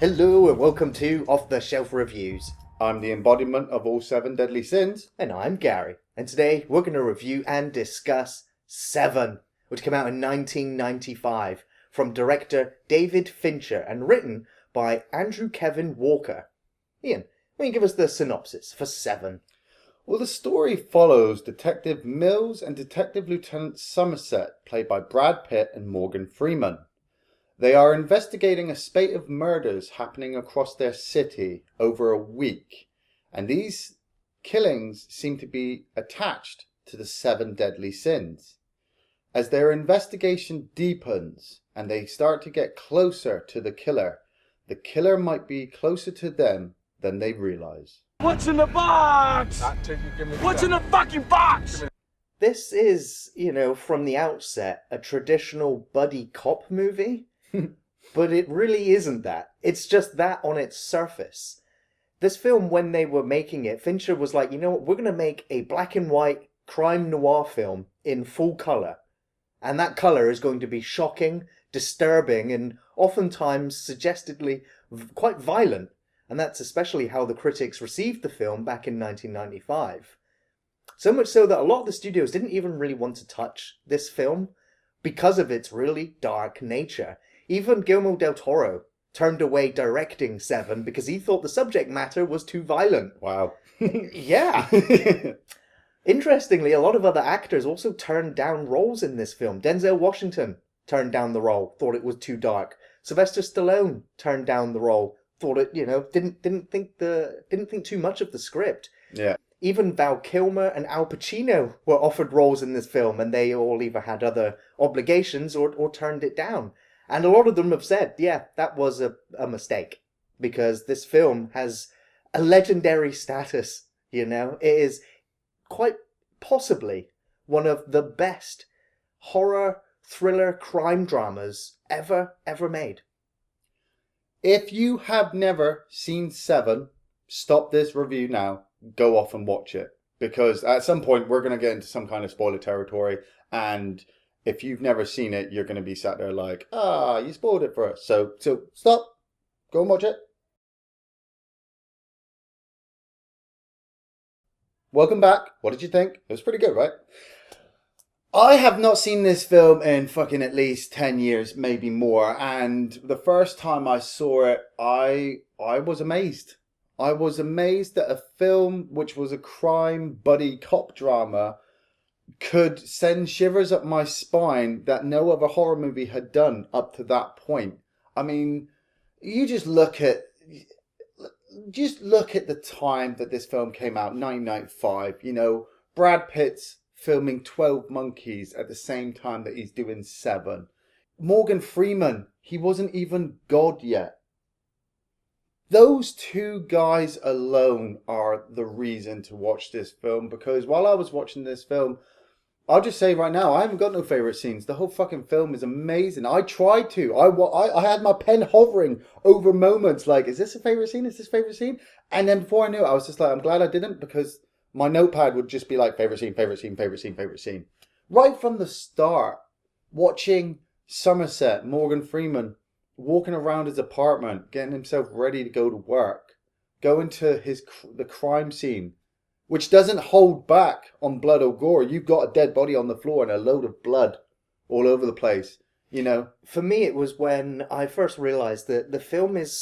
Hello and welcome to Off the Shelf Reviews. I'm the embodiment of all 7 deadly sins. And I'm Gary. And today we're going to review and discuss Se7en, which came out in 1995 from director David Fincher and written by Andrew Kevin Walker. Ian, will you give us the synopsis for Se7en? Well, the story follows Detective Mills and Detective Lieutenant Somerset, played by Brad Pitt and Morgan Freeman. They are investigating a spate of murders happening across their city over a week, and these killings seem to be attached to the 7 deadly sins. As their investigation deepens and they start to get closer to the killer might be closer to them than they realize. What's in the box? What's in the fucking box? This is, from the outset, a traditional buddy cop movie. But it really isn't that. It's just that on its surface. This film, when they were making it, Fincher was like, you know what, we're going to make a black and white crime noir film in full colour. And that colour is going to be shocking, disturbing, and oftentimes suggestedly quite violent. And that's especially how the critics received the film back in 1995. So much so that a lot of the studios didn't even really want to touch this film because of its really dark nature. Even Guillermo del Toro turned away directing Se7en because he thought the subject matter was too violent. Wow. Yeah. Interestingly, a lot of other actors also turned down roles in this film. Denzel Washington turned down the role, thought it was too dark. Sylvester Stallone turned down the role, thought it, didn't think too much of the script. Yeah. Even Val Kilmer and Al Pacino were offered roles in this film, and they all either had other obligations or turned it down. And a lot of them have said, yeah, that was a mistake, because this film has a legendary status, It is quite possibly one of the best horror, thriller, crime dramas ever made. If you have never seen Se7en, stop this review now. Go off and watch it. Because at some point we're going to get into some kind of spoiler territory, and if you've never seen it, you're going to be sat there like, you spoiled it for us. So stop. Go and watch it. Welcome back. What did you think? It was pretty good, right? I have not seen this film in fucking at least 10 years, maybe more. And the first time I saw it, I was amazed. I was amazed that a film which was a crime buddy cop drama could send shivers up my spine that no other horror movie had done up to that point. I mean, you just look at the time that this film came out, 1995. Brad Pitt's filming 12 Monkeys at the same time that he's doing Se7en. Morgan Freeman, he wasn't even God yet. Those two guys alone are the reason to watch this film, because while I was watching this film, I'll just say right now, I haven't got no favourite scenes. The whole fucking film is amazing. I tried to. I had my pen hovering over moments like, is this a favourite scene? Is this a favourite scene? And then before I knew it, I was just like, I'm glad I didn't, because my notepad would just be like, favourite scene, favourite scene, favourite scene, favourite scene. Right from the start, watching Somerset, Morgan Freeman, walking around his apartment, getting himself ready to go to work, going to the crime scene, which doesn't hold back on blood or gore. You've got a dead body on the floor and a load of blood all over the place, For me, it was when I first realised that the film is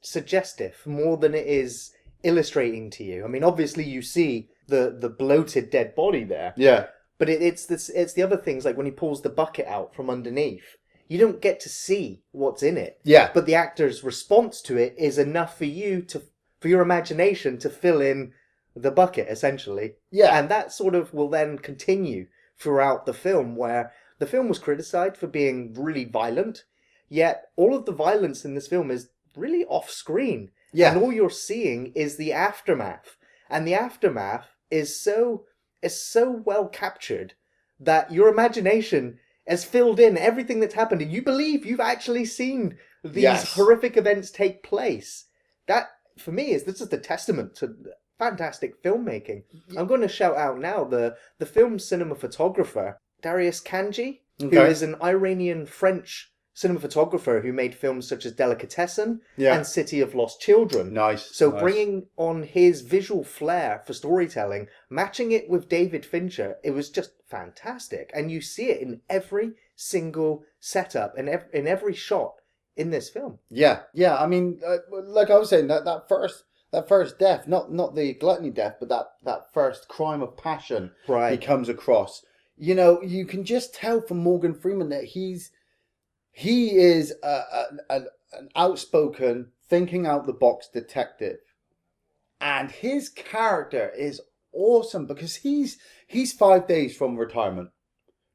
suggestive more than it is illustrating to you. I mean, obviously you see the bloated dead body there. Yeah. But it's the other things, like when he pulls the bucket out from underneath. You don't get to see what's in it. Yeah. But the actor's response to it is enough for your imagination to fill in the bucket, essentially. Yeah. And that sort of will then continue throughout the film, where the film was criticised for being really violent, yet all of the violence in this film is really off-screen. Yeah. And all you're seeing is the aftermath. And the aftermath is so well captured that your imagination has filled in everything that's happened, and you believe you've actually seen these horrific events take place. That, for me, is just a testament to fantastic filmmaking. I'm going to shout out now the film cinematographer, Darius Kanji, who is an Iranian-French cinematographer who made films such as Delicatessen Yeah. and City of Lost Children. Nice. So nice. bringing on his visual flair for storytelling, matching it with David Fincher, it was just fantastic. And you see it in every single setup and in every shot in this film. Yeah. I mean, like I was saying, that first death, not the gluttony death, but that first crime of passion Right. he comes across. You know, you can just tell from Morgan Freeman that he is an outspoken, thinking out the box detective, and his character is awesome because he's 5 days from retirement.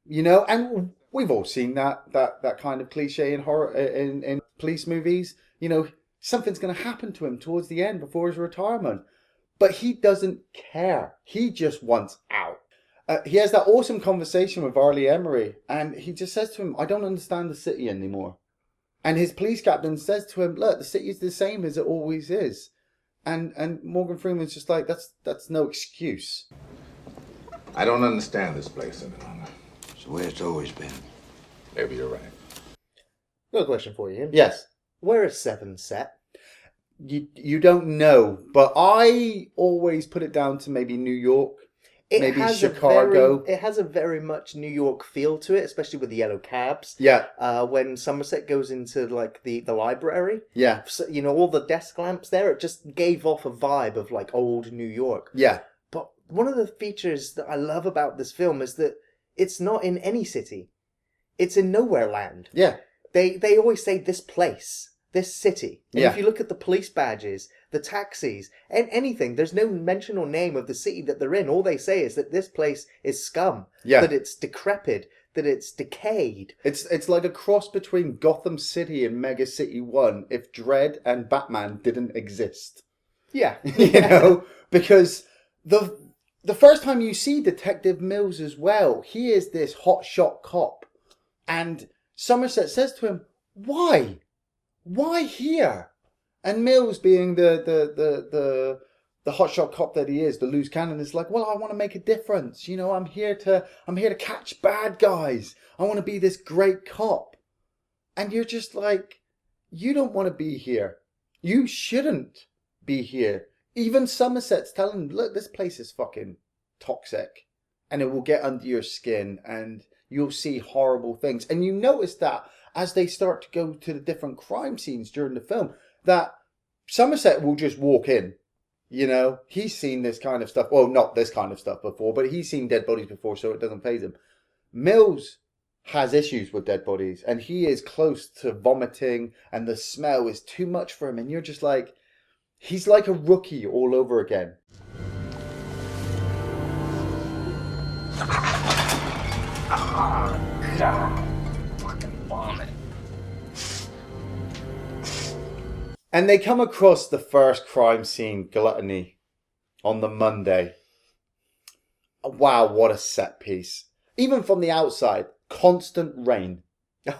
You know, and we've all seen that kind of cliche in horror in police movies. You know, something's going to happen to him towards the end before his retirement, but he doesn't care. He just wants out. He has that awesome conversation with Arlie Emery, and he just says to him, "I don't understand the city anymore." And his police captain says to him, "Look, the city is the same as it always is." And Morgan Freeman's just like, "That's no excuse." I don't understand this place any longer. It's the way it's always been. Maybe you're right. Got a question for you, Ian. Yes. Where is Seven set? You don't know, but I always put it down to maybe New York. Maybe Chicago. It has a very much New York feel to it, especially with the yellow cabs. Yeah. When Somerset goes into like the library, Yeah. so, you know, all the desk lamps there, it just gave off a vibe of like old New York. Yeah. But one of the features that I love about this film is that it's not in any city. It's in nowhere land. Yeah. They always say this place, this city. And Yeah. if you look at the police badges, the taxis, and anything, there's no mention or name of the city that they're in. All they say is that this place is scum. Yeah. That it's decrepit, that it's decayed. It's like a cross between Gotham City and Mega City 1 if Dredd and Batman didn't exist. Yeah. You know? Because the first time you see Detective Mills as well, he is this hotshot cop. And Somerset says to him, "Why? Why here?" And Mills, being the hotshot cop that he is, the loose cannon, is like, "Well, I want to make a difference. You know, I'm here to catch bad guys. I want to be this great cop." And you're just like, you don't want to be here. You shouldn't be here. Even Somerset's telling him, "Look, this place is fucking toxic, and it will get under your skin, and you'll see horrible things." And you notice that as they start to go to the different crime scenes during the film, that Somerset will just walk in. You know, he's seen this kind of stuff. Well, not this kind of stuff before, but he's seen dead bodies before, so it doesn't faze him. Mills has issues with dead bodies, and he is close to vomiting, and the smell is too much for him. And you're just like, he's like a rookie all over again. Oh, God. Fucking vomit. And they come across the first crime scene, gluttony, on the Monday. Wow, what a set piece. Even from the outside, constant rain.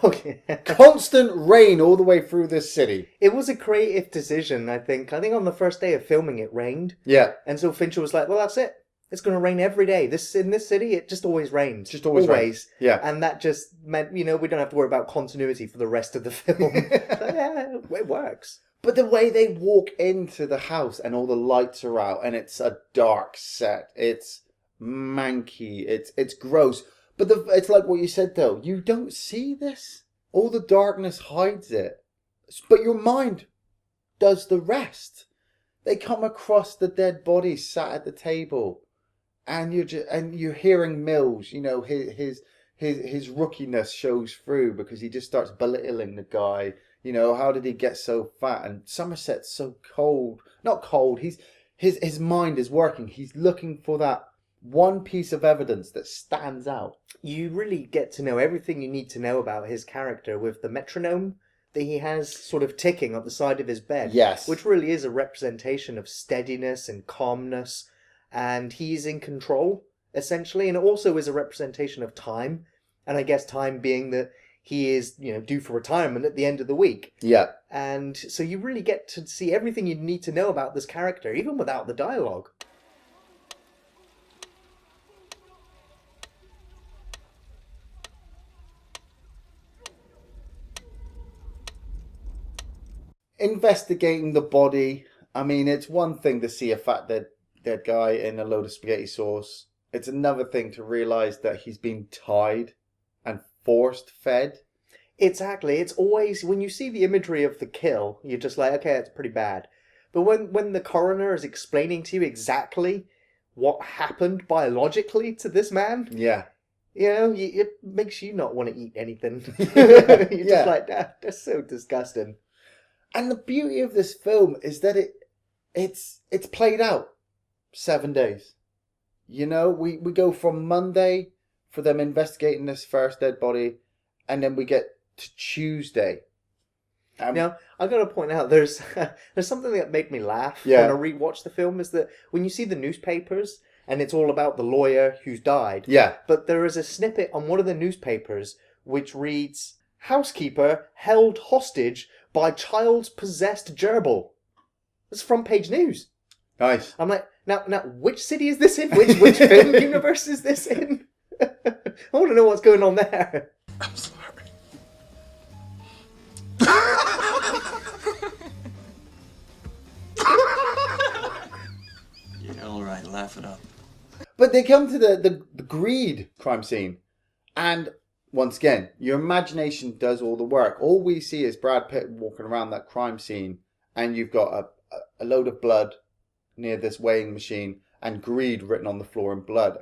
Okay. Constant rain all the way through this city. It was a creative decision, I think. I think on the first day of filming it rained. Yeah. And so Fincher was like, well, that's it. It's going to rain every day. In this city, it just always rains. Just always rains. Yeah. And that just meant, you know, we don't have to worry about continuity for the rest of the film. So, yeah, it works. But the way they walk into the house and all the lights are out and it's a dark set. It's manky. It's gross. But it's like what you said, though. You don't see this. All the darkness hides it. But your mind does the rest. They come across the dead bodies sat at the table. And you're hearing Mills, you know, his rookiness shows through because he just starts belittling the guy. You know, how did he get so fat? And Somerset's so cold. Not cold. His mind is working. He's looking for that one piece of evidence that stands out. You really get to know everything you need to know about his character with the metronome that he has sort of ticking at the side of his bed. Yes. Which really is a representation of steadiness and calmness. And he's in control, essentially. And it also is a representation of time. And I guess time being that he is, you know, due for retirement at the end of the week. Yeah. And so you really get to see everything you need to know about this character, even without the dialogue. investigating the body. I mean, it's one thing to see a fat dead guy in a load of spaghetti sauce. It's another thing to realise that he's been tied and forced fed. Exactly. It's always, when you see the imagery of the kill, you're just like, okay, it's pretty bad. But when the coroner is explaining to you exactly what happened biologically to this man, Yeah. you know, it makes you not want to eat anything. You're just like, that's so disgusting. And the beauty of this film is that it's played out 7 days. You know, we go from Monday for them investigating this first dead body, and then we get to Tuesday. Now, I got to point out, there's something that made me laugh Yeah. when I rewatched the film, is that when you see the newspapers and it's all about the lawyer who's died, Yeah. but there is a snippet on one of the newspapers which reads, "Housekeeper held hostage by child's possessed gerbil." It's front page news. Nice. I'm like, now, which city is this in? Which film universe is this in? I want to know what's going on there. I'm sorry. Yeah, all right, laugh it up. But they come to the greed crime scene. And once again, your imagination does all the work. All we see is Brad Pitt walking around that crime scene, and you've got a load of blood near this weighing machine and greed written on the floor in blood.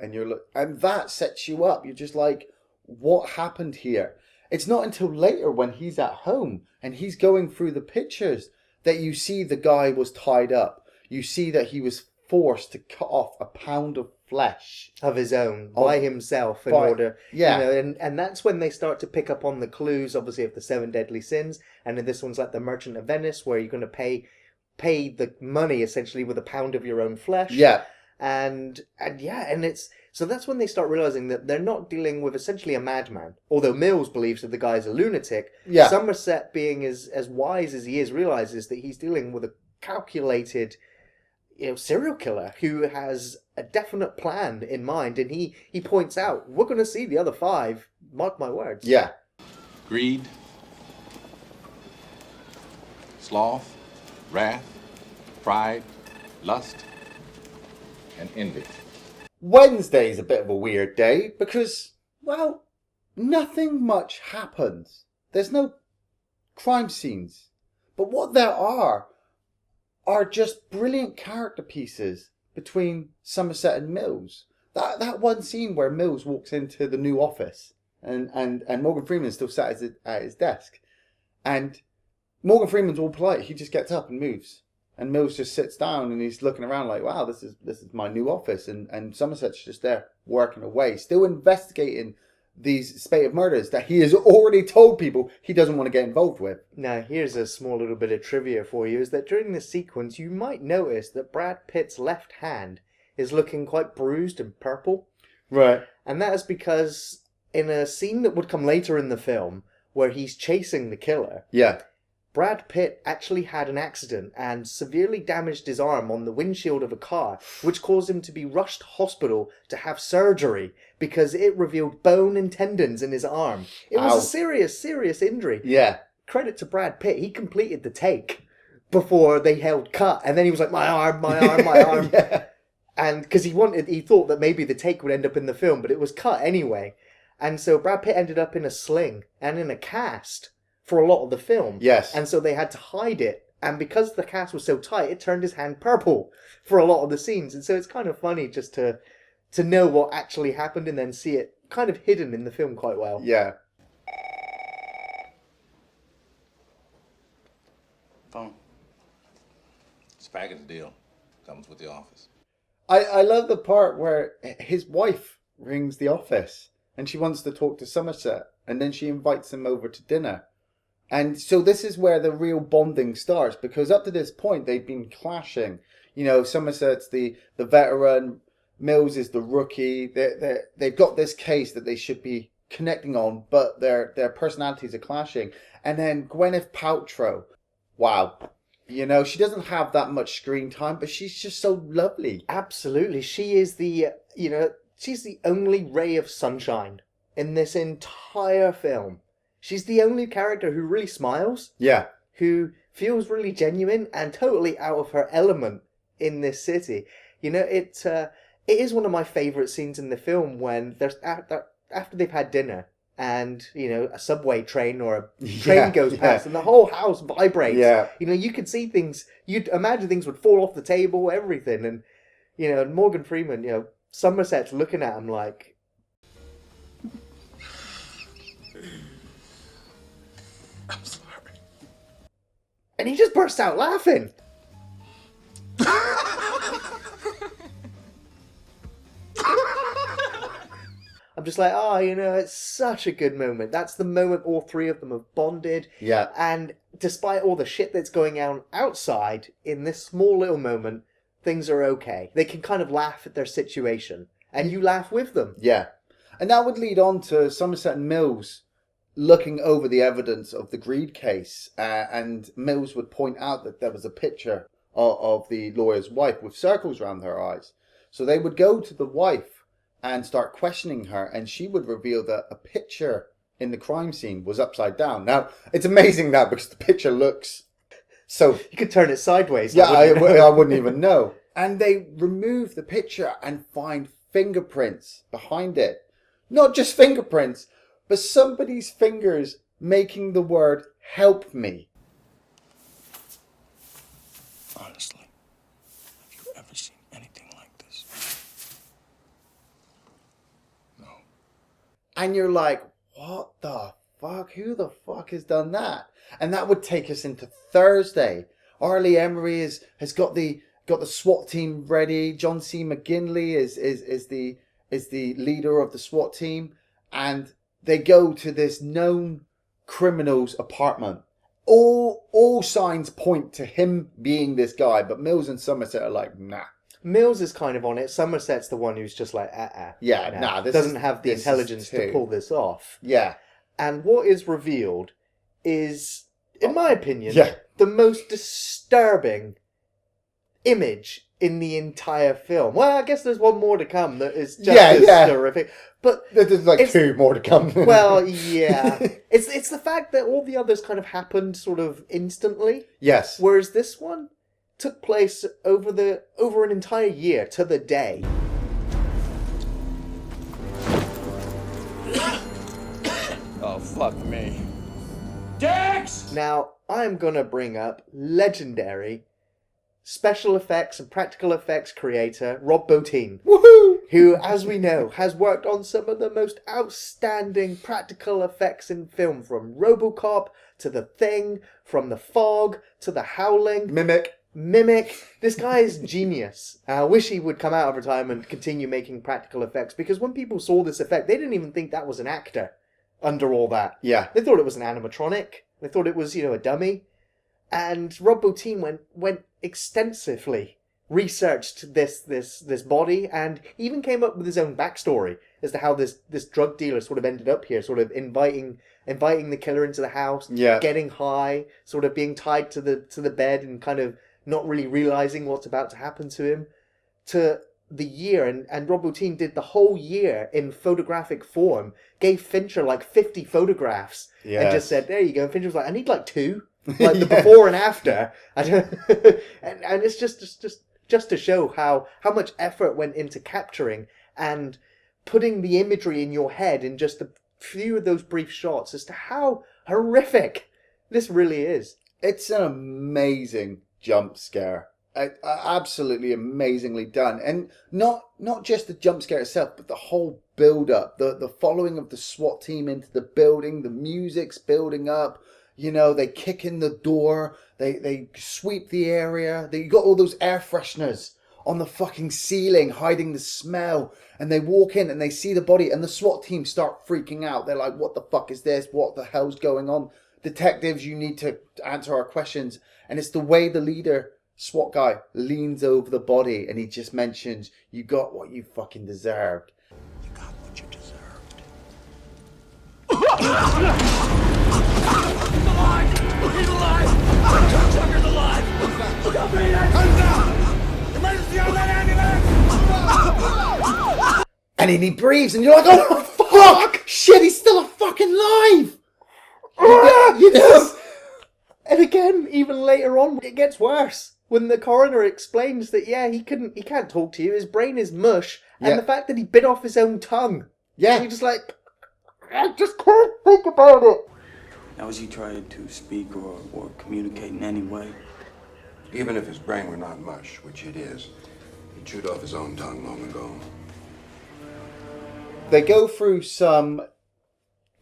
And that sets you up. You're just like, what happened here? It's not until later when he's at home and he's going through the pictures that you see the guy was tied up. You see that he was forced to cut off a pound of flesh Of his own, by himself, in order, yeah. you know, and that's when they start to pick up on the clues, obviously, of the 7 deadly sins, and then this one's like the Merchant of Venice, where you're going to pay the money, essentially, with a pound of your own flesh. Yeah. And it's, so that's when they start realizing that they're not dealing with essentially a madman. Although Mills believes that the guy's a lunatic, Yeah. Somerset, being as wise as he is, realizes that he's dealing with a calculated, you know, serial killer who has a definite plan in mind, and he points out, we're going to see the other 5, mark my words. Yeah. Greed, sloth, wrath, pride, lust, and envy. Wednesday's a bit of a weird day because, well, nothing much happens. There's no crime scenes. But what there are just brilliant character pieces between Somerset and Mills. That one scene where Mills walks into the new office and Morgan Freeman's still sat at his desk. And Morgan Freeman's all polite. He just gets up and moves. And Mills just sits down and he's looking around like, wow, this is my new office. And Somerset's just there working away, still investigating these spate of murders that he has already told people he doesn't want to get involved with. Now, here's a small little bit of trivia for you, is that during this sequence, you might notice that Brad Pitt's left hand is looking quite bruised and purple. Right. And that is because in a scene that would come later in the film, where he's chasing the killer, Yeah. Brad Pitt actually had an accident and severely damaged his arm on the windshield of a car, which caused him to be rushed to hospital to have surgery because it revealed bone and tendons in his arm. It was Ow. a serious injury. Yeah. Credit to Brad Pitt, he completed the take before they held cut, and then he was like, my arm. Yeah. And because he thought that maybe the take would end up in the film, but it was cut anyway. And so Brad Pitt ended up in a sling and in a cast for a lot of the film. Yes. And so they had to hide it. And because the cast was so tight, it turned his hand purple for a lot of the scenes. And so it's kind of funny just to know what actually happened and then see it kind of hidden in the film quite well. Yeah. Phone. It's a package deal. Comes with the office. I love the part where his wife rings the office and she wants to talk to Somerset and then she invites him over to dinner. And so this is where the real bonding starts, because up to this point they've been clashing. You know, Somerset's the veteran, Mills is the rookie. They've got this case that they should be connecting on, but their personalities are clashing. And then Gwyneth Paltrow, wow. You know, she doesn't have that much screen time, but she's just so lovely. Absolutely. She is she's the only ray of sunshine in this entire film. She's the only character who really smiles. Yeah. Who feels really genuine and totally out of her element in this city. You know, it is one of my favourite scenes in the film when there's after they've had dinner and, you know, a subway train or a train goes past and the whole house vibrates. Yeah. You know, you could see things, you'd imagine things would fall off the table, everything. And, you know, Morgan Freeman, you know, Somerset's looking at him like... I'm sorry. And he just bursts out laughing. I'm just like, oh, you know, it's such a good moment. That's the moment all three of them have bonded. Yeah. And despite all the shit that's going on outside, in this small little moment, things are okay. They can kind of laugh at their situation. And you laugh with them. Yeah. And that would lead on to Somerset and Mills looking over the evidence of the greed case. And Mills would point out that there was a picture of the lawyer's wife with circles around her eyes. So they would go to the wife and start questioning her, and she would reveal that a picture in the crime scene was upside down. Now, it's amazing that because the picture looks so... You could turn it sideways. Yeah, I wouldn't even know. And they remove the picture and find fingerprints behind it. Not just fingerprints, but somebody's fingers making the word "help me." Honestly, have you ever seen anything like this? No. And you're like, what the fuck? Who the fuck has done that? And that would take us into Thursday. Arlie Emery has got the SWAT team ready. John C. McGinley is the leader of the SWAT team, and they go to this known criminal's apartment. All signs point to him being this guy, but Mills and Somerset are like, nah. Mills is kind of on it. Somerset's the one who's just like, Yeah, nah, this doesn't have the this is intelligence to too. pull this off. Yeah. And what is revealed is, in my opinion, Yeah. the most disturbing image in the entire film. Well, I guess there's one more to come that is just as horrific. But There's like two more to come. well, yeah. It's the fact that all the others kind of happened sort of instantly. Yes. Whereas this one took place over an entire year to the day. Oh, fuck me. Dex! Now, I'm gonna bring up legendary special effects and practical effects creator Rob Bottin. Woohoo! Who, as we know, has worked on some of the most outstanding practical effects in film, from RoboCop to The Thing, from The Fog to The Howling. Mimic. This guy is genius. I wish he would come out of retirement and continue making practical effects, because when people saw this effect, they didn't even think that was an actor under all that. Yeah. They thought it was an animatronic. They thought it was, a dummy. And Rob Bottin went extensively, researched this body, and even came up with his own backstory as to how this drug dealer sort of ended up here, sort of inviting the killer into the house, getting high, sort of being tied to the bed and kind of not really realizing what's about to happen to him, to the year. And Rob Bottin did the whole year in photographic form, gave Fincher like 50 photographs, and just said, there you go. And Fincher was like, I need like 2. Like the before and after. I don't, and it's just to show how much effort went into capturing and putting the imagery in your head in just a few of those brief shots as to how horrific this really is. It's an amazing jump scare. Absolutely amazingly done. And not just the jump scare itself, but the whole build up, the following of the SWAT team into the building, the music's building up. They kick in the door, they sweep the area, you got all those air fresheners on the fucking ceiling hiding the smell, and they walk in and they see the body, and the SWAT team start freaking out. They're like, what the fuck is this? What the hell's going on? Detectives, you need to answer our questions. And it's the way the leader, SWAT guy, leans over the body and he just mentions, you got what you fucking deserved. You got what you deserved. He's alive! Tucker's alive! Look up, man! Hands down! Emergency on that ambulance! And then he breathes and you're like, oh fuck! Shit, he's still fucking alive! And again, even later on, it gets worse. When the coroner explains that, he can't talk to you, his brain is mush, and the fact that he bit off his own tongue. Yeah. And you're just like, I just can't think about it. Now, was he trying to speak or communicate in any way? Even if his brain were not mush, which it is, he chewed off his own tongue long ago. They go through some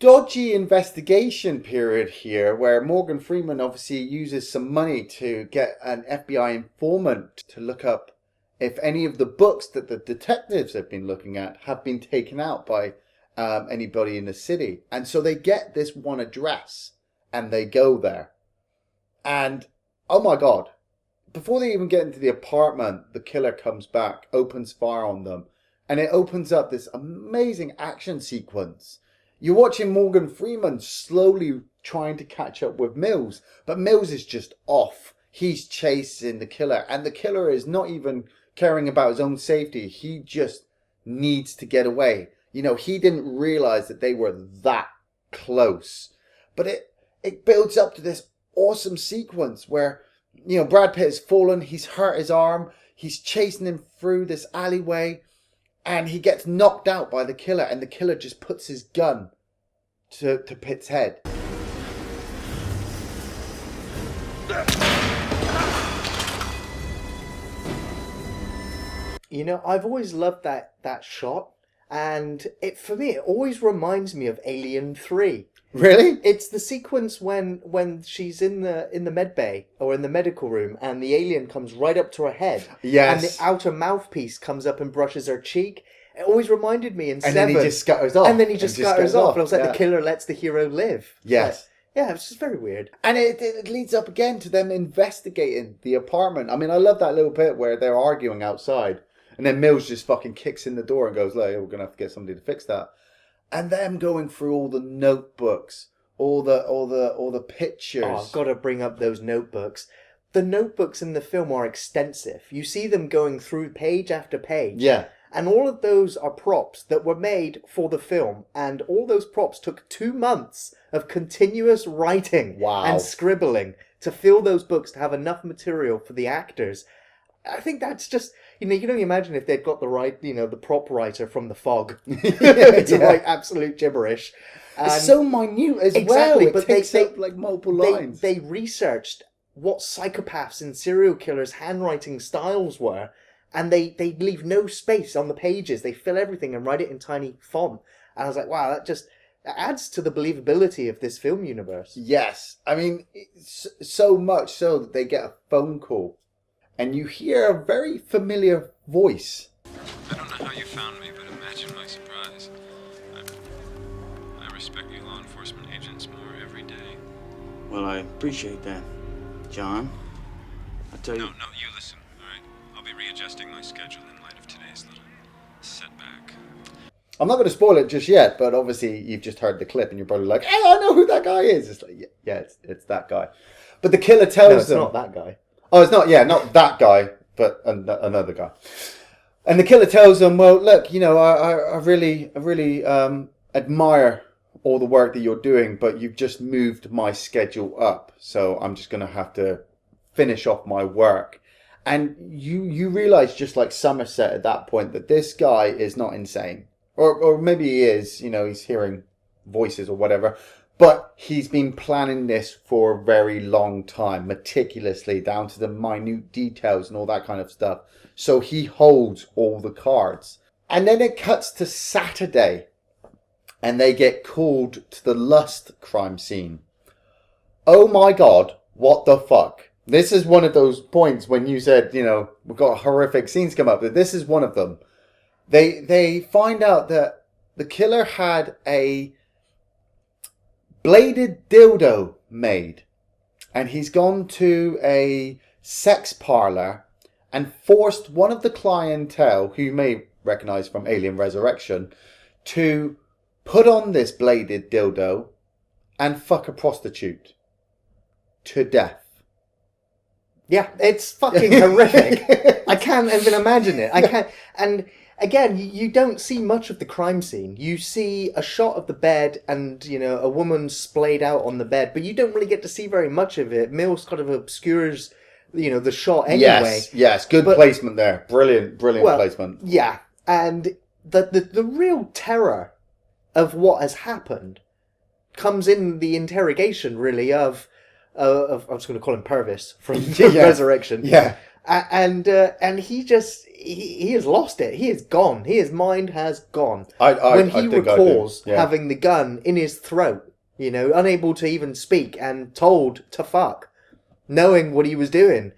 dodgy investigation period here where Morgan Freeman obviously uses some money to get an FBI informant to look up if any of the books that the detectives have been looking at have been taken out by anybody in the city. And so they get this one address and they go there. And, oh my God, before they even get into the apartment, the killer comes back, opens fire on them, and it opens up this amazing action sequence. You're watching Morgan Freeman slowly trying to catch up with Mills, but Mills is just off. He's chasing the killer, and the killer is not even caring about his own safety. He just needs to get away. You know, he didn't realize that they were that close. But it builds up to this awesome sequence where, you know, Brad Pitt has fallen, he's hurt his arm, he's chasing him through this alleyway, and he gets knocked out by the killer, and the killer just puts his gun to Pitt's head. You know, I've always loved that shot, and for me, it always reminds me of Alien 3. Really? It's the sequence when she's in the med bay or in the medical room and the alien comes right up to her head. Yes. And the outer mouthpiece comes up and brushes her cheek. It always reminded me in And 7. then he just scutters off. And then he just scutters off. And I was like, yeah. the killer lets the hero live. Yes. Yeah, it's just very weird. And it leads up again to them investigating the apartment. I mean, I love that little bit where they're arguing outside. And then Mills just fucking kicks in the door and goes, like, we're going to have to get somebody to fix that. And them going through all the notebooks, all the pictures. Oh, I've got to bring up those notebooks. The notebooks in the film are extensive. You see them going through page after page. Yeah. And all of those are props that were made for the film. And all those props took 2 months of continuous writing and scribbling to fill those books to have enough material for the actors. I think that's just, you know, you can only imagine if they'd got the prop writer from The Fog to write absolute gibberish. It's so minute as well. It takes up like multiple lines. They researched what psychopaths and serial killers' handwriting styles were, and they leave no space on the pages. They fill everything and write it in tiny font. And I was like, wow, that adds to the believability of this film universe. Yes. I mean, so much so that they get a phone call. And you hear a very familiar voice. I don't know how you found me, but imagine my surprise. I respect you law enforcement agents more every day. Well, I appreciate that, John. I'll tell you... No, you listen, all right? I'll be readjusting my schedule in light of today's little setback. I'm not going to spoil it just yet, but obviously you've just heard the clip and you're probably like, hey, I know who that guy is. It's like, yeah, it's that guy. But the killer tells them... No, it's not that guy. Oh, it's not, not that guy, but another guy. And the killer tells them, well, look, you know, I really admire all the work that you're doing, but you've just moved my schedule up. So I'm just going to have to finish off my work. And you realize, just like Somerset at that point, that this guy is not insane. Or maybe he is, you know, he's hearing voices or whatever. But he's been planning this for a very long time, meticulously, down to the minute details and all that kind of stuff. So he holds all the cards. And then it cuts to Saturday, and they get called to the Lust crime scene. Oh my God, what the fuck? This is one of those points when you said, you know, we've got horrific scenes come up. This is one of them. They find out that the killer had a bladed dildo made, and he's gone to a sex parlor and forced one of the clientele, who you may recognize from Alien Resurrection, to put on this bladed dildo and fuck a prostitute to death. Yeah, it's fucking horrific. I can't even imagine it. I can't. And again, you don't see much of the crime scene. You see a shot of the bed and, you know, a woman splayed out on the bed, but you don't really get to see very much of it. Mills kind of obscures, you know, the shot anyway. Yes, good placement there. Brilliant placement. Yeah, and the real terror of what has happened comes in the interrogation, really, of I'm just going to call him Purvis from Resurrection. Yeah. And he just he has lost it. He is gone. His mind has gone. When he recalls having the gun in his throat, you know, unable to even speak and told to fuck, knowing what he was doing,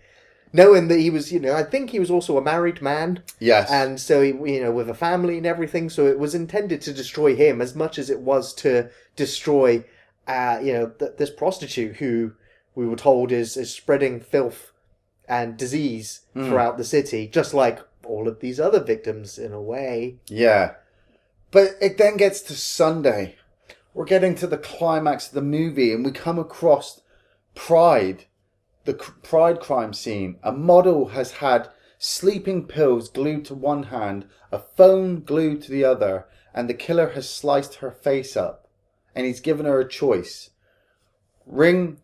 knowing that he was, you know, I think he was also a married man. Yes. And so, he, you know, with a family and everything, so it was intended to destroy him as much as it was to destroy, you know, this prostitute who we were told is spreading filth and disease throughout the city, just like all of these other victims in a way. Yeah. But it then gets to Sunday. We're getting to the climax of the movie and we come across Pride, the Pride crime scene. A model has had sleeping pills glued to one hand, a phone glued to the other, and the killer has sliced her face up. And he's given her a choice. Ring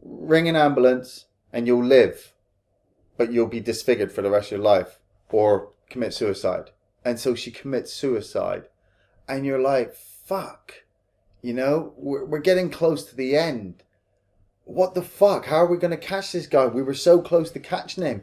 an ambulance and you'll live, but you'll be disfigured for the rest of your life, or commit suicide. And so she commits suicide. And you're like, fuck, you know, we're getting close to the end. What the fuck? How are we going to catch this guy? We were so close to catching him.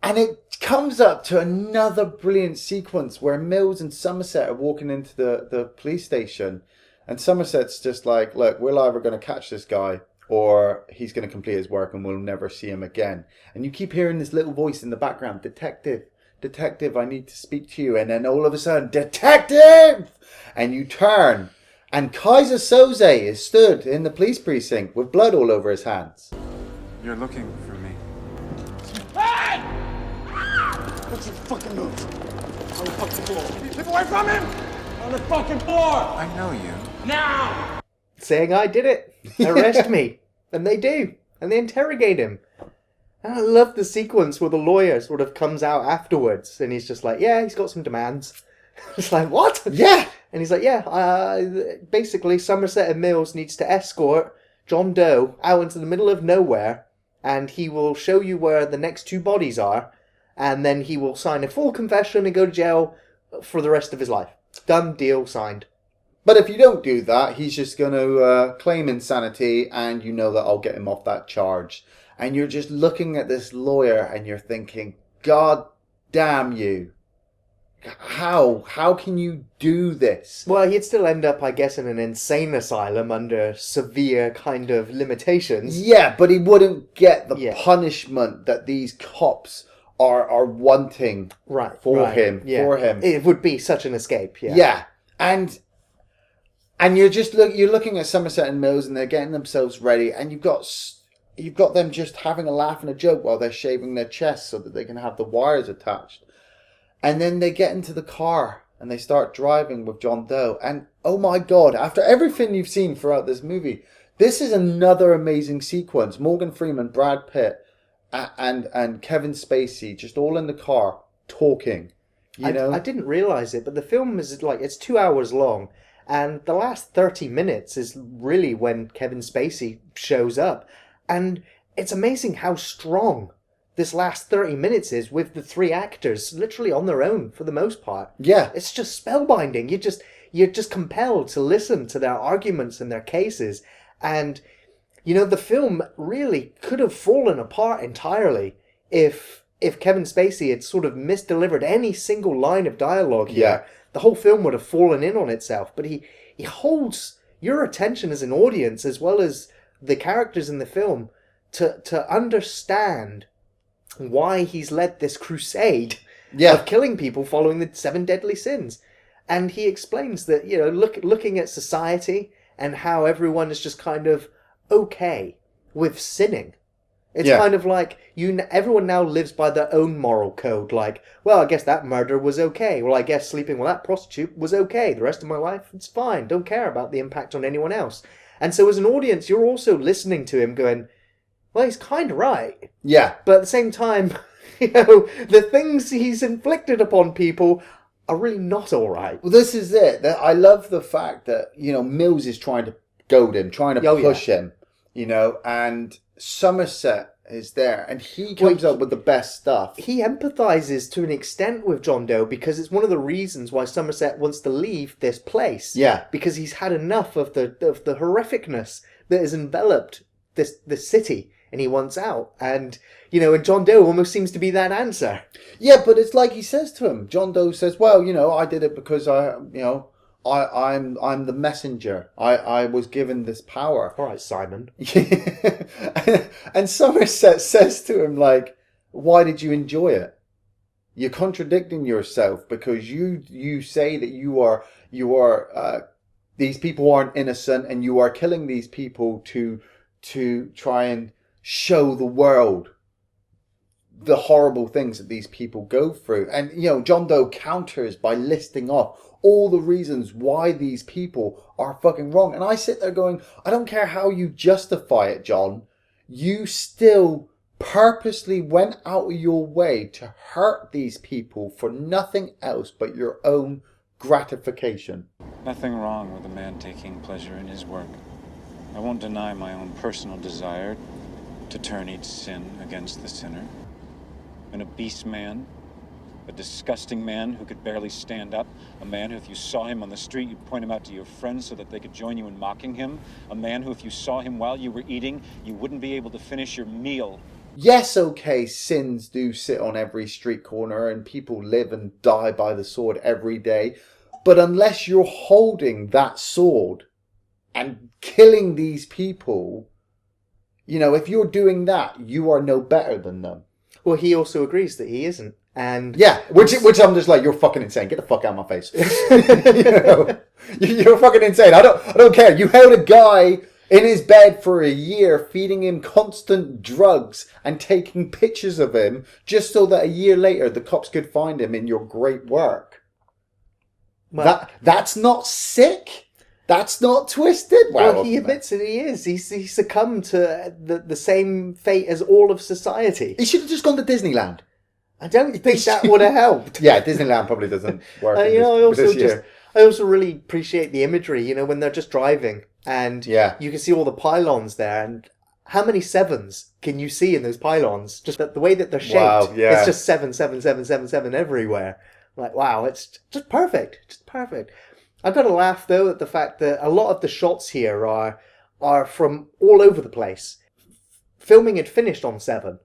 And it comes up to another brilliant sequence where Mills and Somerset are walking into the police station. And Somerset's just like, look, we're either going to catch this guy or he's going to complete his work and we'll never see him again. And you keep hearing this little voice in the background, Detective, I need to speak to you. And then all of a sudden, Detective! And you turn. And Kaiser Soze is stood in the police precinct with blood all over his hands. You're looking for me. Hey! What's your fucking move? On the fucking floor. Keep away from him! On the fucking floor! I know you. Now! Saying I did it. Arrest me. And they do. And they interrogate him. And I love the sequence where the lawyer sort of comes out afterwards and he's just like, yeah, he's got some demands. It's like, what? Yeah. And he's like, yeah, basically Somerset and Mills needs to escort John Doe out into the middle of nowhere and he will show you where the next two bodies are and then he will sign a full confession and go to jail for the rest of his life. Done, deal, signed. But if you don't do that, he's just going to claim insanity and you know that I'll get him off that charge. And you're just looking at this lawyer and you're thinking, God damn you. How can you do this? Well, he'd still end up, I guess, in an insane asylum under severe kind of limitations. Yeah, but he wouldn't get the punishment that these cops are wanting for him. It would be such an escape, yeah. Yeah. And you're just you're looking at Somerset and Mills and they're getting themselves ready and you've got them just having a laugh and a joke while they're shaving their chests so that they can have the wires attached. And then they get into the car and they start driving with John Doe. And oh my God, after everything you've seen throughout this movie, this is another amazing sequence. Morgan Freeman, Brad Pitt, and Kevin Spacey just all in the car talking. You know? I didn't realise it, but the film is like, it's 2 hours long. And the last 30 minutes is really when Kevin Spacey shows up. And it's amazing how strong this last 30 minutes is with the three actors literally on their own for the most part. Yeah. It's just spellbinding. You're just compelled to listen to their arguments and their cases. And, you know, the film really could have fallen apart entirely if Kevin Spacey had sort of misdelivered any single line of dialogue here. Yeah. The whole film would have fallen in on itself. But he holds your attention as an audience as well as the characters in the film to understand why he's led this crusade of killing people following the 7 deadly sins. And he explains that, you know, looking at society and how everyone is just kind of okay with sinning. It's kind of like everyone now lives by their own moral code. Like, well, I guess that murder was okay. Well, I guess sleeping with that prostitute was okay. The rest of my life, it's fine. Don't care about the impact on anyone else. And so as an audience, you're also listening to him going, well, he's kind of right. Yeah. But at the same time, The things he's inflicted upon people are really not all right. Well, this is it. I love the fact that, Mills is trying to goad him, trying to push him, and Somerset is there, and he comes up with the best stuff. He empathizes to an extent with John Doe because it's one of the reasons why Somerset wants to leave this place. Yeah. Because he's had enough of the horrificness that has enveloped this city, and he wants out. And, and John Doe almost seems to be that answer. Yeah, but it's like he says to him. John Doe says, well, I did it because I'm the messenger. I was given this power. All right, Simon. And Somerset says to him, like, why did you enjoy it? You're contradicting yourself because you say that you are these people aren't innocent and you are killing these people to try and show the world the horrible things that these people go through. And, John Doe counters by listing off all the reasons why these people are fucking wrong. And I sit there going, I don't care how you justify it, John. You still purposely went out of your way to hurt these people for nothing else but your own gratification. Nothing wrong with a man taking pleasure in his work. I won't deny my own personal desire to turn each sin against the sinner. An obese man, a disgusting man who could barely stand up, a man who, if you saw him on the street, you'd point him out to your friends so that they could join you in mocking him, a man who, if you saw him while you were eating, you wouldn't be able to finish your meal. Yes, okay, sins do sit on every street corner and people live and die by the sword every day, but unless you're holding that sword and killing these people, if you're doing that, you are no better than them. Well, he also agrees that he isn't. And yeah, which I'm just like, you're fucking insane. Get the fuck out of my face. You're fucking insane. I don't care. You held a guy in his bed for a year, feeding him constant drugs and taking pictures of him just so that a year later the cops could find him in your great work. Well, that's not sick. That's not twisted. Well, he admits that he is. He succumbed to the same fate as all of society. He should have just gone to Disneyland. I don't think that would have helped. Yeah, Disneyland probably doesn't work this year. I also really appreciate the imagery, when they're just driving and you can see all the pylons there, and how many sevens can you see in those pylons? Just the way that they're shaped. Wow, yeah. It's just 7, 7, 7, 7, 7 everywhere. Like, wow, it's just perfect. Just perfect. I've got to laugh, though, at the fact that a lot of the shots here are from all over the place. Filming had finished on 7,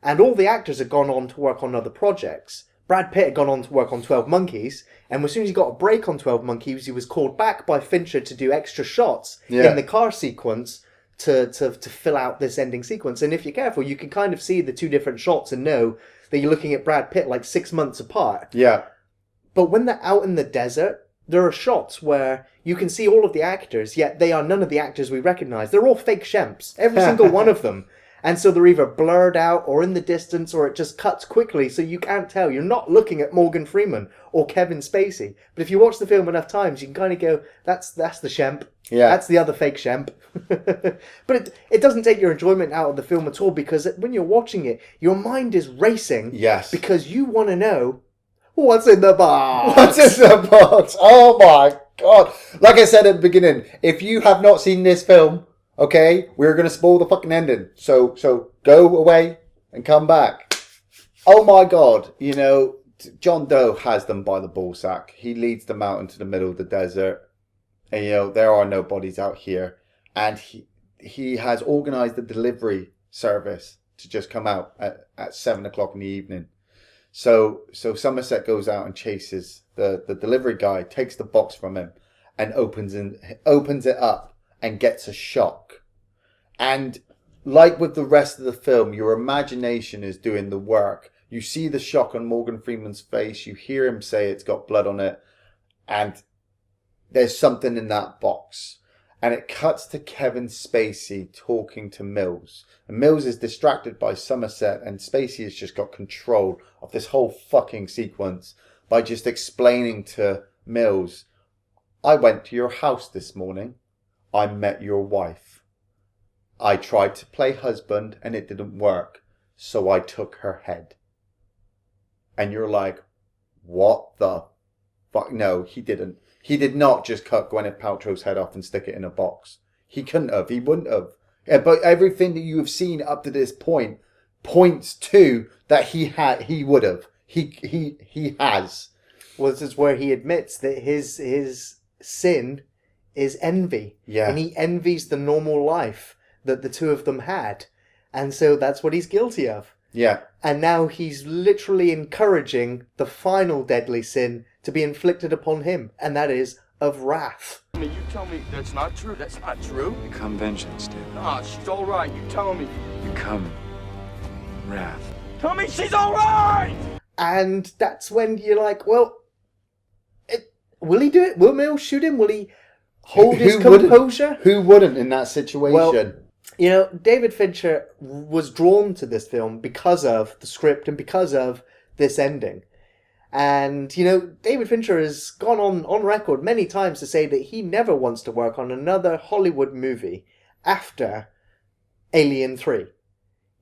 and all the actors had gone on to work on other projects. Brad Pitt had gone on to work on 12 Monkeys, and as soon as he got a break on 12 Monkeys, he was called back by Fincher to do extra shots in the car sequence to fill out this ending sequence. And if you're careful, you can kind of see the two different shots and know that you're looking at Brad Pitt like 6 months apart. Yeah. But when they're out in the desert, there are shots where you can see all of the actors, yet they are none of the actors we recognise. They're all fake shemps, every single one of them. And so they're either blurred out or in the distance, or it just cuts quickly so you can't tell. You're not looking at Morgan Freeman or Kevin Spacey. But if you watch the film enough times, you can kind of go, that's the shemp. Yeah. That's the other fake shemp. But it doesn't take your enjoyment out of the film at all, because when you're watching it, your mind is racing. Yes. Because you want to know, what's in the box? What's in the box? Oh my God. Like I said at the beginning, if you have not seen this film, okay, we're going to spoil the fucking ending. So go away and come back. Oh my God. John Doe has them by the ballsack. He leads them out into the middle of the desert. And, there are no bodies out here. And he has organised the delivery service to just come out at 7 o'clock in the evening. So Somerset goes out and chases the delivery guy, takes the box from him and opens it up and gets a shock. And like with the rest of the film, your imagination is doing the work. You see the shock on Morgan Freeman's face. You hear him say it's got blood on it. And there's something in that box. And it cuts to Kevin Spacey talking to Mills. And Mills is distracted by Somerset, and Spacey has just got control of this whole fucking sequence by just explaining to Mills, I went to your house this morning. I met your wife. I tried to play husband and it didn't work, so I took her head. and you're like, what the fuck? No, he didn't. He did not just cut Gwyneth Paltrow's head off and stick it in a box. He couldn't have. He wouldn't have. But everything that you have seen up to this point points to that he would have. He has. Well, this is where he admits that his sin is envy. Yeah. And he envies the normal life that the two of them had. And so that's what he's guilty of. Yeah. And now he's literally encouraging the final deadly sin to be inflicted upon him. And that is of wrath. You tell me that's not true. That's not true. Become vengeance, David. Ah, she's all right. You tell me. Become wrath. Tell me she's all right! And that's when you're like, well, will he do it? Will Mills shoot him? Will he hold his composure? Who wouldn't in that situation? Well, you know, David Fincher was drawn to this film because of the script and because of this ending. And, you know, David Fincher has gone on record many times to say that he never wants to work on another Hollywood movie after Alien 3.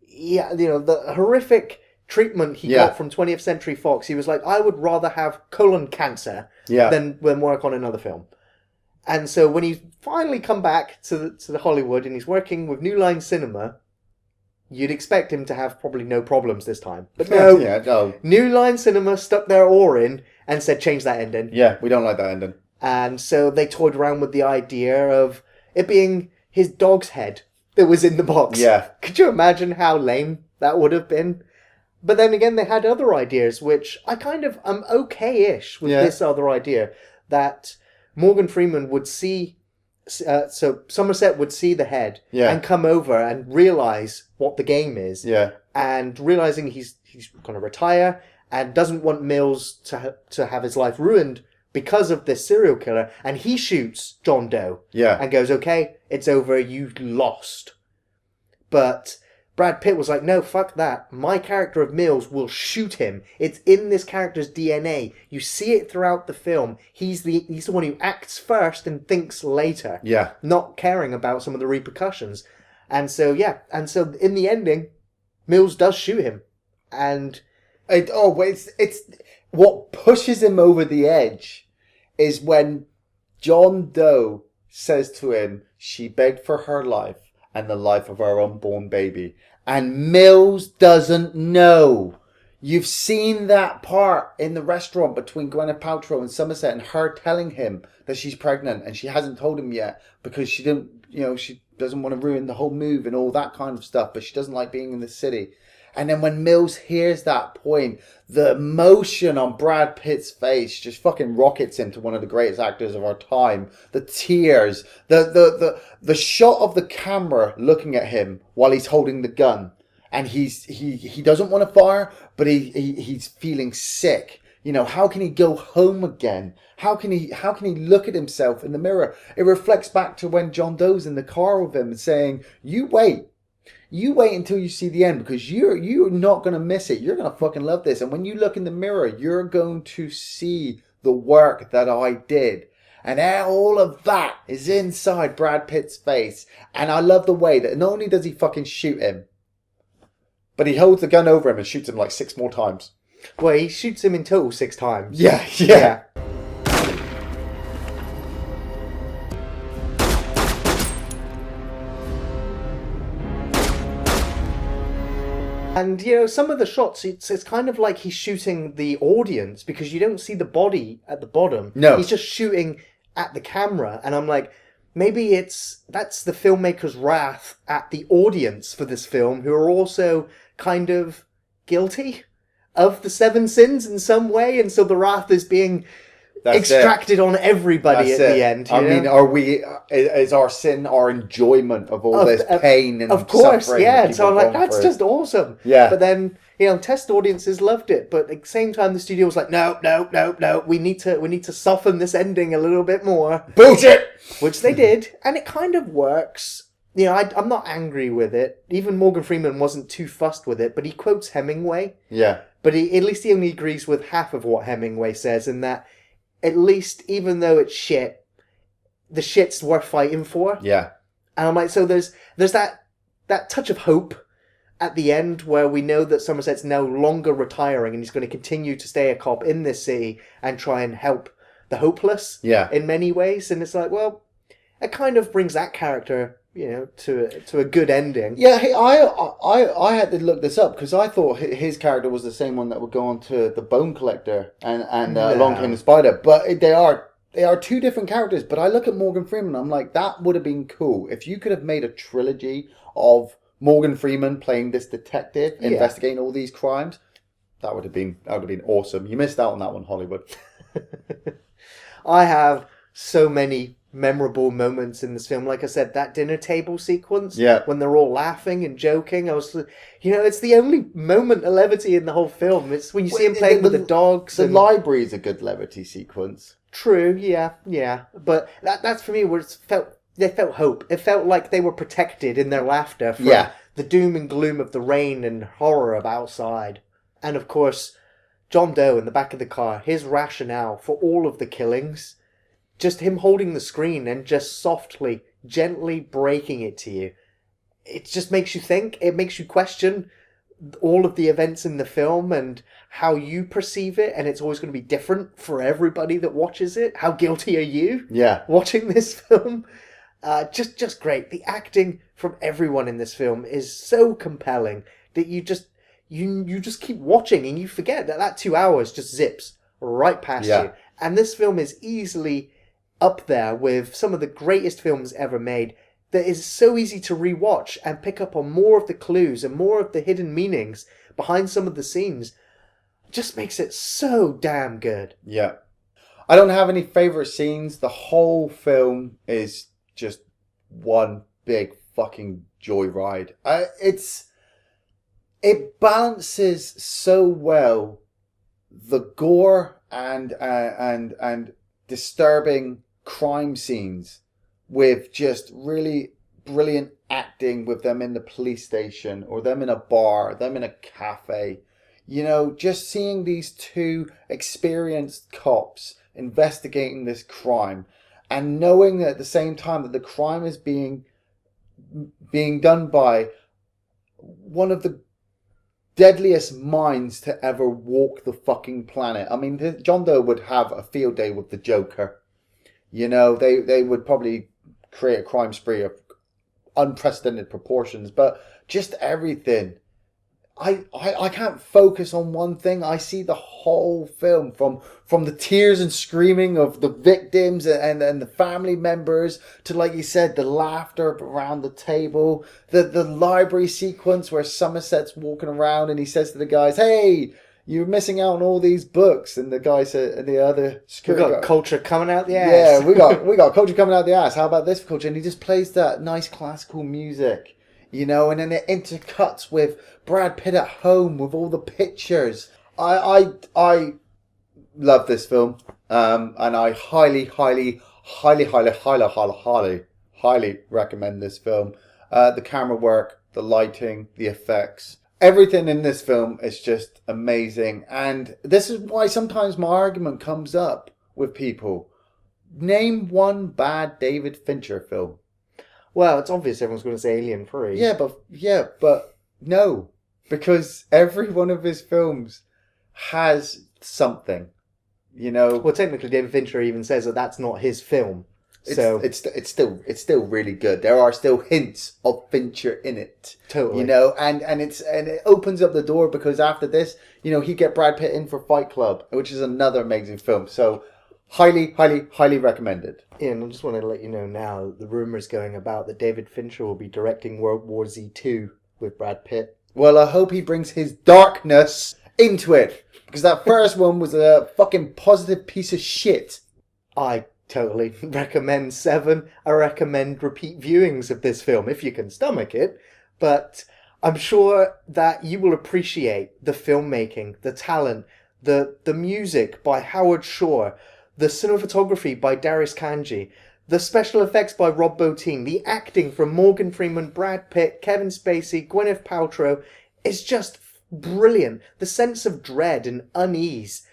Yeah, you know, the horrific treatment he got from 20th Century Fox, he was like, I would rather have colon cancer than work on another film. And so when he's finally come back to the Hollywood and he's working with New Line Cinema, you'd expect him to have probably no problems this time. But no, no. New Line Cinema stuck their oar in and said, change that ending. Yeah, we don't like that ending. And so they toyed around with the idea of it being his dog's head that was in the box. Yeah. Could you imagine how lame that would have been? But then again, they had other ideas, which I kind of am okay-ish with this other idea, that Morgan Freeman would see, so Somerset would see the head and come over and realise what the game is. Yeah. And realising he's going to retire and doesn't want Mills to have his life ruined because of this serial killer. And he shoots John Doe. Yeah. And goes, okay, it's over, you lost. But Brad Pitt was like, no, fuck that. My character of Mills will shoot him. It's in this character's DNA. You see it throughout the film. He's the one who acts first and thinks later. Yeah. Not caring about some of the repercussions. And so, And so in the ending, Mills does shoot him. And it's what pushes him over the edge is when John Doe says to him, she begged for her life and the life of our unborn baby. And Mills doesn't know. You've seen that part in the restaurant between Gwyneth Paltrow and Somerset and her telling him that she's pregnant and she hasn't told him yet because she doesn't want to ruin the whole move and all that kind of stuff, but she doesn't like being in the city. And then when Mills hears that point, the emotion on Brad Pitt's face just fucking rockets him to one of the greatest actors of our time. The tears, the shot of the camera looking at him while he's holding the gun, and he doesn't want to fire, but he's feeling sick. You know, how can he go home again? How can he look at himself in the mirror? It reflects back to when John Doe's in the car with him and saying, You wait until you see the end because you're not going to miss it. You're going to fucking love this. And when you look in the mirror, you're going to see the work that I did. And all of that is inside Brad Pitt's face. And I love the way that not only does he fucking shoot him, but he holds the gun over him and shoots him like 6 more times. Well, he shoots him in total 6 times. Yeah. And, you know, some of the shots, it's kind of like he's shooting the audience because you don't see the body at the bottom. No. He's just shooting at the camera. And I'm like, maybe that's the filmmaker's wrath at the audience for this film who are also kind of guilty of the 7 sins in some way. And so the wrath is being extracted on everybody at the end. I mean, is our sin our enjoyment of all this pain and of course, suffering? Yeah. So I'm like, that's just awesome. Yeah. But then, you know, test audiences loved it, but at the same time, the studio was like, no, we need to soften this ending a little bit more. Bullshit. Which they did, and it kind of works. You know, I'm not angry with it. Even Morgan Freeman wasn't too fussed with it, but he quotes Hemingway. Yeah. But at least he only agrees with half of what Hemingway says, in that at least, even though it's shit, the shit's worth fighting for. Yeah. And I'm like, so there's that touch of hope at the end where we know that Somerset's no longer retiring and he's going to continue to stay a cop in this city and try and help the hopeless in many ways. And it's like, well, it kind of brings that character, to a good ending. Yeah, I had to look this up because I thought his character was the same one that would go on to the Bone Collector and Along Came the Spider. But they are two different characters. But I look at Morgan Freeman, I'm like, that would have been cool. If you could have made a trilogy of Morgan Freeman playing this detective, investigating all these crimes, that would have been awesome. You missed out on that one, Hollywood. I have so many memorable moments in this film. Like I said, that dinner table sequence, when they're all laughing and joking, it's the only moment of levity in the whole film. It's when you see him playing with the dogs. The library is a good levity sequence. True, yeah. But that's for me where they felt hope. It felt like they were protected in their laughter from the doom and gloom of the rain and horror of outside. And of course, John Doe in the back of the car, his rationale for all of the killings, just him holding the screen and just softly, gently breaking it to you. It just makes you think. It makes you question all of the events in the film and how you perceive it. And it's always going to be different for everybody that watches it. How guilty are you watching this film? Just great. The acting from everyone in this film is so compelling that you just keep watching and you forget that 2 hours just zips right past you. And this film is easily up there with some of the greatest films ever made. That is so easy to rewatch and pick up on more of the clues and more of the hidden meanings behind some of the scenes. Just makes it so damn good. Yeah. I don't have any favourite scenes. The whole film is just one big fucking joyride. It balances so well the gore and disturbing crime scenes with just really brilliant acting with them in the police station or them in a bar, them in a cafe. Just seeing these two experienced cops investigating this crime and knowing at the same time that the crime is being done by one of the deadliest minds to ever walk the fucking planet. I mean, John Doe would have a field day with the Joker. They would probably create a crime spree of unprecedented proportions, but just everything. I can't focus on one thing. I see the whole film from the tears and screaming of the victims and the family members to, like you said, the laughter around the table, the library sequence where Somerset's walking around and he says to the guys, "Hey, you're missing out on all these books," and the guy said, and the other security guard, culture coming out the ass. Yeah, we got culture coming out the ass. How about this culture? And he just plays that nice classical music. And then it intercuts with Brad Pitt at home with all the pictures. I love this film, and I highly recommend this film. The camera work, the lighting, the effects, everything in this film is just amazing. And this is why sometimes my argument comes up with people. Name one bad David Fincher film. Well, it's obvious everyone's going to say Alien 3. Yeah, but no. Because every one of his films has something, Well, technically, David Fincher even says that that's not his film. So it's still really good. There are still hints of Fincher in it. Totally. And it opens up the door because after this, he get Brad Pitt in for Fight Club, which is another amazing film. So highly recommended. Ian, I just want to let you know now the rumours going about that David Fincher will be directing World War Z 2 with Brad Pitt. Well, I hope he brings his darkness into it. Because that first one was a fucking positive piece of shit. I totally recommend Se7en. I recommend repeat viewings of this film if you can stomach it. But I'm sure that you will appreciate the filmmaking, the talent, the music by Howard Shore, the cinematography by Darius Kanji, the special effects by Rob Bottin, the acting from Morgan Freeman, Brad Pitt, Kevin Spacey, Gwyneth Paltrow is just brilliant. The sense of dread and unease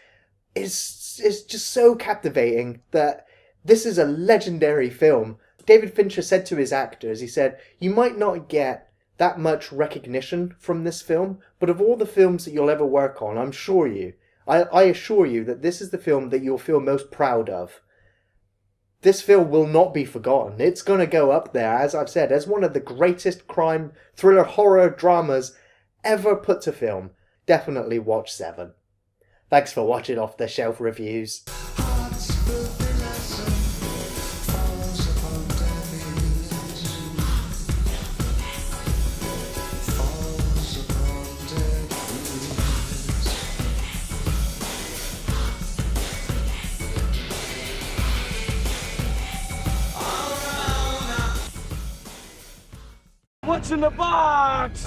is just so captivating that this is a legendary film. David Fincher said to his actors, he said, "You might not get that much recognition from this film, but of all the films that you'll ever work on, I assure you that this is the film that you'll feel most proud of. This film will not be forgotten. It's going to go up there, as I've said, as one of the greatest crime, thriller, horror dramas ever put to film. Definitely watch Seven. Thanks for watching Off the Shelf Reviews. What's in the box?